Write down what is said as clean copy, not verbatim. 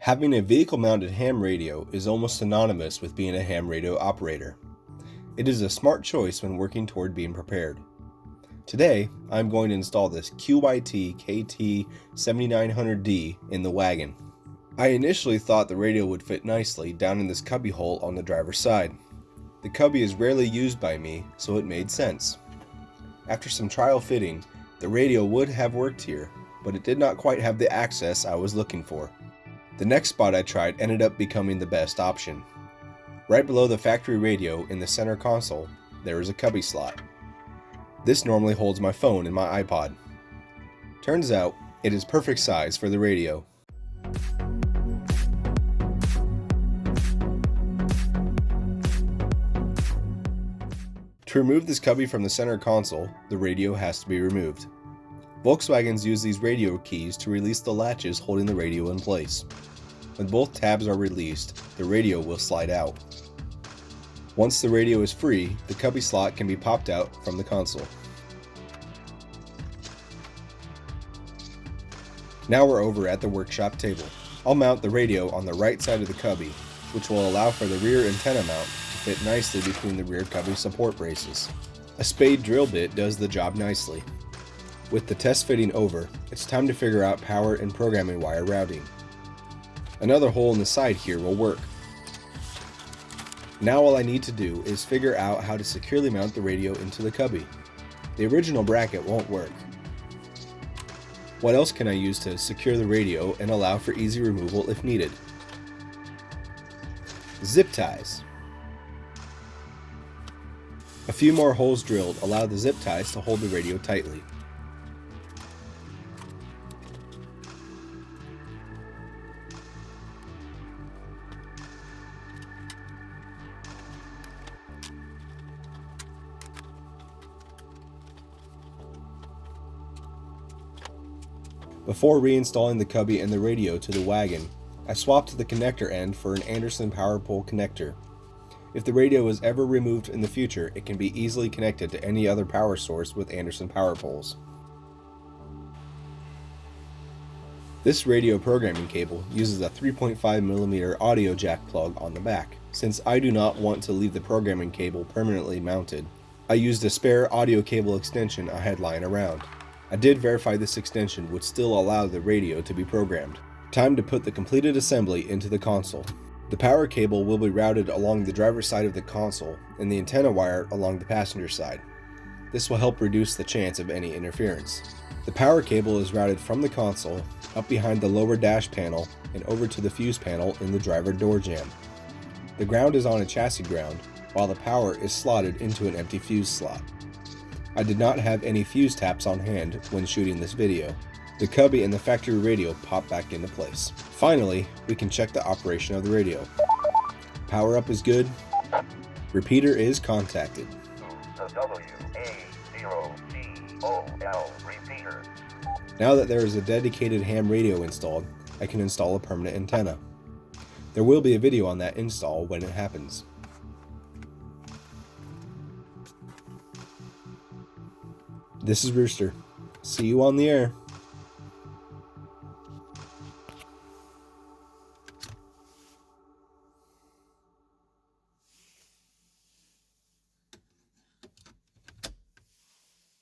Having a vehicle-mounted ham radio is almost synonymous with being a ham radio operator. It is a smart choice when working toward being prepared. Today, I'm going to install this QYT KT7900D in the Waaagon. I initially thought the radio would fit nicely down in this cubby hole on the driver's side. The cubby is rarely used by me, so it made sense. After some trial fitting, the radio would have worked here, but it did not quite have the access I was looking for. The next spot I tried ended up becoming the best option. Right below the factory radio in the center console, there is a cubby slot. This normally holds my phone and my iPod. Turns out, it is perfect size for the radio. To remove this cubby from the center console, the radio has to be removed. Volkswagens use these radio keys to release the latches holding the radio in place. When both tabs are released, the radio will slide out. Once the radio is free, the cubby slot can be popped out from the console. Now we're over at the workshop table. I'll mount the radio on the right side of the cubby, which will allow for the rear antenna mount to fit nicely between the rear cubby support braces. A spade drill bit does the job nicely. With the test fitting over, it's time to figure out power and programming wire routing. Another hole in the side here will work. Now all I need to do is figure out how to securely mount the radio into the cubby. The original bracket won't work. What else can I use to secure the radio and allow for easy removal if needed? Zip ties. A few more holes drilled allow the zip ties to hold the radio tightly. Before reinstalling the cubby and the radio to the Waaagon, I swapped the connector end for an Anderson power pole connector. If the radio is ever removed in the future, it can be easily connected to any other power source with Anderson power poles. This radio programming cable uses a 3.5mm audio jack plug on the back. Since I do not want to leave the programming cable permanently mounted, I used a spare audio cable extension I had lying around. I did verify this extension would still allow the radio to be programmed. Time to put the completed assembly into the console. The power cable will be routed along the driver's side of the console and the antenna wire along the passenger side. This will help reduce the chance of any interference. The power cable is routed from the console up behind the lower dash panel and over to the fuse panel in the driver door jamb. The ground is on a chassis ground while the power is slotted into an empty fuse slot. I did not have any fuse taps on hand when shooting this video. The cubby and the factory radio pop back into place. Finally, we can check the operation of the radio. Power up is good. Repeater is contacted. The WA0COL repeater. Now that there is a dedicated ham radio installed, I can install a permanent antenna. There will be a video on that install when it happens. This is Rooster. See you on the air.